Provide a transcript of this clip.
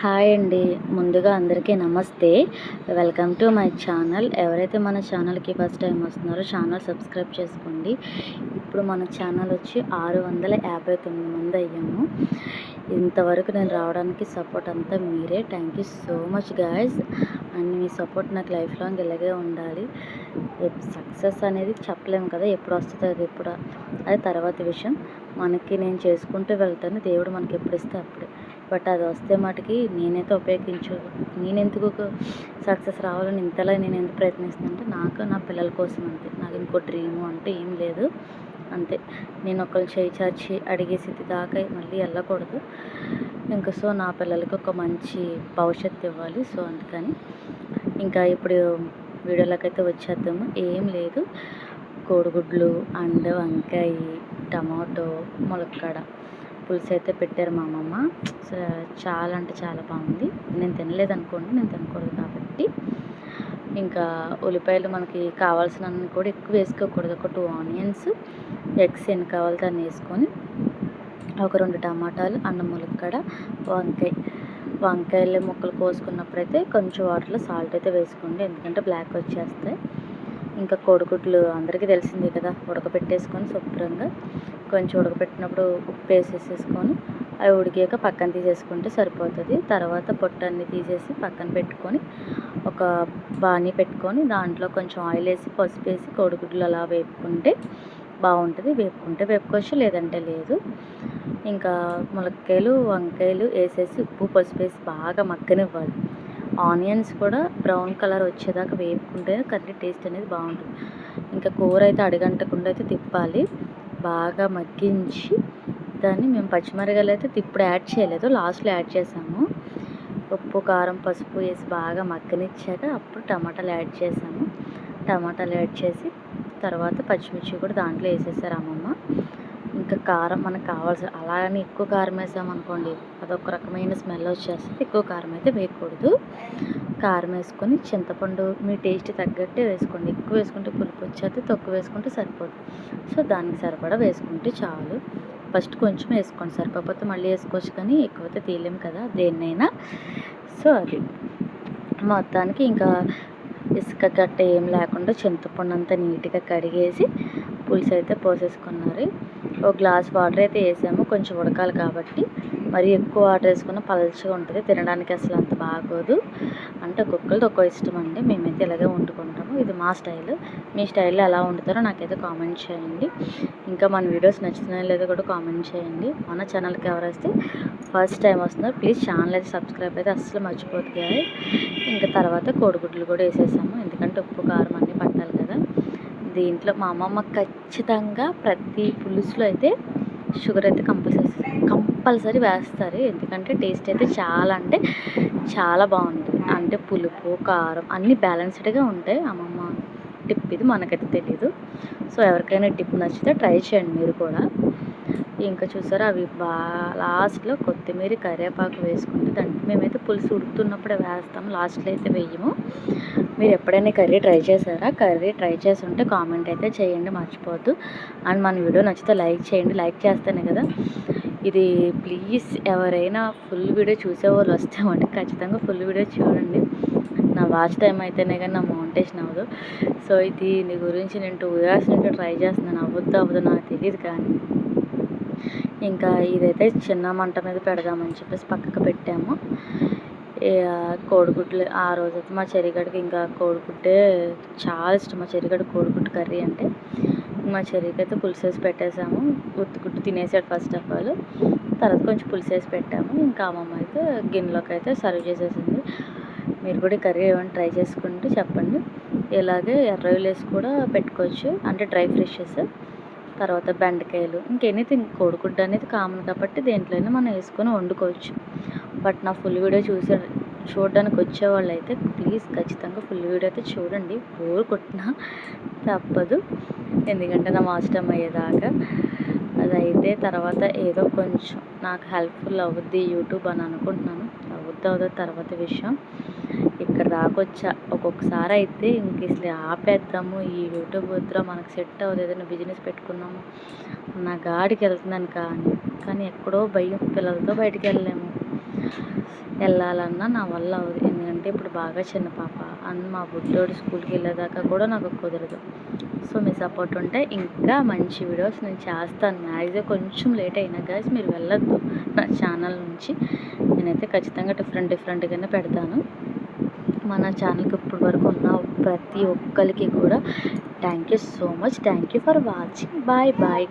Hi అండి. ముందుగా అందరికీ నమస్తే. Welcome to my channel. ఎవరైతే మన ఛానల్కి ఫస్ట్ టైం వస్తున్నారో ఛానల్ సబ్స్క్రైబ్ చేసుకోండి. ఇప్పుడు మన ఛానల్ వచ్చి 659 మంది అయ్యాము. ఇంతవరకు నేను రావడానికి సపోర్ట్ అంతా మీరే. Thank you so much guys. And me support నాకు లైఫ్ లాంగ్ ఇలాగే ఉండాలి. సక్సెస్ అనేది చెప్పలేము కదా, ఎప్పుడు వస్తుందో అది తర్వాత విషయం. మనకి నేను చేసుకుంటూ వెళ్తాను, దేవుడు మనకి ఎప్పుడు ఇస్తే అప్పుడే. బట్ అది వస్తే మటుకి నేనెందుకు సక్సెస్ రావాలని ఇంతలా నేను ఎందుకు ప్రయత్నిస్తానంటే నాకు నా పిల్లల కోసం అంతే. నాకు ఇంకో డ్రీము అంటే ఏం లేదు, అంతే. నేను ఒకళ్ళు చేయి చాచి అడిగే స్థితి దాకా మళ్ళీ వెళ్ళకూడదు ఇంకా. సో నా పిల్లలకి ఒక మంచి భవిష్యత్తు ఇవ్వాలి. సో అందుకని ఇంకా ఇప్పుడు వీడియోలోకి అయితే వచ్చేద్దాము. ఏం లేదు, కోడిగుడ్లు అండ్ వంకాయ, టమాటో, ములక్కాడ పులుసు అయితే పెట్టారు మా అమ్మమ్మ. చాలా అంటే చాలా బాగుంది. నేను తినలేదు అనుకోండి, నేను తినకూడదు కాబట్టి. ఇంకా ఉల్లిపాయలు మనకి కావాల్సినన్ని కూడా ఎక్కువ వేసుకోకూడదు. ఒక 2 ఆనియన్స్, ఎగ్స్ ఎన్ని కావాలో దాన్ని వేసుకొని, ఒక 2 టమాటాలు, అన్నం, ములక్కాడ, వంకాయలు ముక్కలు కోసుకున్నప్పుడైతే కొంచెం వాటర్లో సాల్ట్ అయితే వేసుకోండి, ఎందుకంటే బ్లాక్ వచ్చేస్తాయి. ఇంకా కోడిగుడ్లు అందరికీ తెలిసిందే కదా, ఉడకపెట్టేసుకొని శుభ్రంగా కొంచెం ఉడకపెట్టినప్పుడు ఉప్పు వేసేసుకొని అవి ఉడికాక పక్కన తీసేసుకుంటే సరిపోతుంది. తర్వాత పొట్టన్ని తీసేసి పక్కన పెట్టుకొని ఒక బాణీ పెట్టుకొని దాంట్లో కొంచెం ఆయిల్ వేసి పసుపు వేసి కోడిగుడ్లు అలా వేపుకుంటే బాగుంటుంది. వేపుకుంటే వేపుకోవచ్చు, లేదంటే లేదు. ఇంకా ములక్కాయలు, వంకాయలు వేసేసి ఉప్పు పసుపు వేసి బాగా మగ్గనివ్వాలి. ఆనియన్స్ కూడా బ్రౌన్ కలర్ వచ్చేదాకా వేపుకుంటేనే కర్రీ టేస్ట్ అనేది బాగుంటుంది. ఇంకా కూర అయితే అడుగంటకుండా అయితే తిప్పాలి. బాగా మగ్గించి దాన్ని మేము పచ్చిమిరపకాయలు అయితే ఇప్పుడు యాడ్ చేయలేదు, లాస్ట్లో యాడ్ చేసాము. ఉప్పు, కారం, పసుపు వేసి బాగా మగ్గనిచ్చాక అప్పుడు టమాటాలు యాడ్ చేసాము. టమాటాలు యాడ్ చేసి తర్వాత పచ్చిమిర్చి కూడా దాంట్లో వేసేసారు అమ్మమ్మ. ఇంకా కారం మనకు కావాల్సిన, అలాగని ఎక్కువ కారం వేసామనుకోండి అదొక రకమైన స్మెల్ వచ్చేస్తుంది. ఎక్కువ కారం అయితే వేయకూడదు. కారం వేసుకొని చింతపండు మీ టేస్ట్ తగ్గట్టే వేసుకోండి. ఎక్కువ వేసుకుంటే పులుపు వచ్చేది, తక్కువ వేసుకుంటే సరిపోదు. సో దానికి సరిపడా వేసుకుంటే చాలు. ఫస్ట్ కొంచెం వేసుకోండి, సరిపోతే మళ్ళీ వేసుకోవచ్చు, కానీ ఎక్కువైతే తీయలేము కదా దేన్నైనా. సో అది మొత్తానికి ఇంకా ఇసుక గట్ట ఏం లేకుండా చింతపండు అంతా నీట్గా కడిగేసి పులుసు అయితే పోసేసుకున్నారు. ఒక గ్లాస్ వాటర్ అయితే వేసాము, కొంచెం ఉడకాలి కాబట్టి. మరి ఎక్కువ వాటర్ వేసుకున్న పలచగా ఉంటుంది, తినడానికి అసలు అంత బాగోదు. అంటే ఒక్కొక్కరిది ఒక్కో ఇష్టం అండి. మేమైతే ఇలాగే వండుకుంటాము, ఇది మా స్టైల్. మీ స్టైల్లో ఎలా వండుతారో నాకైతే కామెంట్ చేయండి. ఇంకా మన వీడియోస్ నచ్చుతున్నాయో లేదో కూడా కామెంట్ చేయండి. మన ఛానల్కి ఎవరైతే ఫస్ట్ టైం వస్తున్నారు ప్లీజ్ ఛానల్ అయితే సబ్స్క్రైబ్ అయితే అస్సలు మర్చిపోతుంది. ఇంకా తర్వాత కోడిగుడ్లు కూడా వేసేసాము, ఎందుకంటే ఉప్పు కారం అన్నీ పట్టాలి కదా. దీంట్లో మా అమ్మమ్మ ఖచ్చితంగా ప్రతి పులుసులో అయితే షుగర్ అయితే కంపల్సరీ వేస్తారు, ఎందుకంటే టేస్ట్ అయితే చాలా అంటే చాలా బాగుంటుంది. అంటే పులుపు, కారం అన్నీ బ్యాలెన్స్డ్గా ఉంటాయి. అమ్మమ్మ టిప్ ఇది, మనకైతే తెలీదు. సో ఎవరికైనా టిప్ నచ్చితే ట్రై చేయండి మీరు కూడా. ఇంకా చూసారా అవి లాస్ట్లో కొత్తిమీర, కరివేపాకు వేసుకుంటే దాంట్లో మేమైతే పులుసు ఉడుకుతున్నప్పుడే వేస్తాము, లాస్ట్లో అయితే వేయము. మీరు ఎప్పుడైనా కర్రీ ట్రై చేశారా? కర్రీ ట్రై చేసి ఉంటే కామెంట్ అయితే చేయండి, మర్చిపోవద్దు. అండ్ మన వీడియో నచ్చితే లైక్ చేయండి, లైక్ చేస్తేనే కదా ఇది. ప్లీజ్ ఎవరైనా ఫుల్ వీడియో చూసేవాళ్ళు వస్తే మటుకు ఖచ్చితంగా ఫుల్ వీడియో చూడండి. నా వాచ్ టైం అయితేనే కానీ నా మౌంటేషన్ అవ్వదు. సో దీని గురించి నేను 2 years నుంచి ట్రై చేస్తున్నాను, అవ్వదు నాకు తెలియదు. కానీ ఇంకా ఇదైతే చిన్న మంట మీద పెడదామని చెప్పేసి పక్కకు పెట్టాము. కోడిగుడ్లు ఆ రోజైతే మా చెరిగడికి ఇంకా కోడిగుడ్డే చాలా ఇష్టం. మా చెరిగడు కోడిగుడ్డు కర్రీ అంటే. మా చెరికైతే పులుసు వేసి పెట్టేసాము, గుడ్డు తినేసాడు ఫస్ట్ ఆఫ్ ఆల్. తర్వాత కొంచెం పులుసు వేసి పెట్టాము. ఇంకా అమ్మమ్మ అయితే గిన్నెలోకి అయితే సర్వ్ చేసేసింది. మీరు కూడా కర్రీ ఏమైనా ట్రై చేసుకుంటే చెప్పండి. ఇలాగే ఎర్రవేలు వేసి కూడా పెట్టుకోవచ్చు, అంటే డ్రై ఫిషెస్. తర్వాత బెండకాయలు, ఇంకెనీథింగ్. కోడిగుడ్డు అనేది కామన్ కాబట్టి దేంట్లోనే మనం వేసుకొని వండుకోవచ్చు. బట్ నా ఫుల్ వీడియో చూడడానికి వచ్చేవాళ్ళు అయితే ప్లీజ్ ఖచ్చితంగా ఫుల్ వీడియో అయితే చూడండి. బోర్ కొట్టినా తప్పదు, ఎందుకంటే నా మాస్టర్ అయ్యేదాకా. అదైతే తర్వాత ఏదో కొంచెం నాకు హెల్ప్ఫుల్ అవుద్ది యూట్యూబ్ అని అనుకుంటున్నాను. అవుద్దో తర్వాత విషయం. ఇక్కడ దాకొచ్చా. ఒక్కొక్కసారి అయితే ఇంక అసలు ఆపేద్దాము, ఈ యూట్యూబ్ వద్దురా మనకు సెట్ అవ్వదు, ఏదైనా బిజినెస్ పెట్టుకున్నాము నా గాడికి వెళ్తున్నాను. కానీ ఎక్కడో భయం, పిల్లలతో బయటికి వెళ్ళలేము. వెళ్ళాలన్నా నా వల్ల అవ్వదు. ఎందుకంటే ఇప్పుడు బాగా చిన్న పాప అండ్ మా బుడ్డోడు స్కూల్కి వెళ్ళేదాకా కూడా నాకు కుదరదు. సో మీ సపోర్ట్ ఉంటే ఇంకా మంచి వీడియోస్ నేను చేస్తాను. మ్యాక్సిమం కొంచెం లేట్ అయినా గాయస్ మీరు వెళ్ళొద్దు నా ఛానల్ నుంచి. నేనైతే ఖచ్చితంగా డిఫరెంట్గానే పెడతాను. మన ఛానల్కి ఇప్పటి వరకు ఉన్న ప్రతి ఒక్కరికి కూడా thank you so much. Thank you for watching. Bye bye.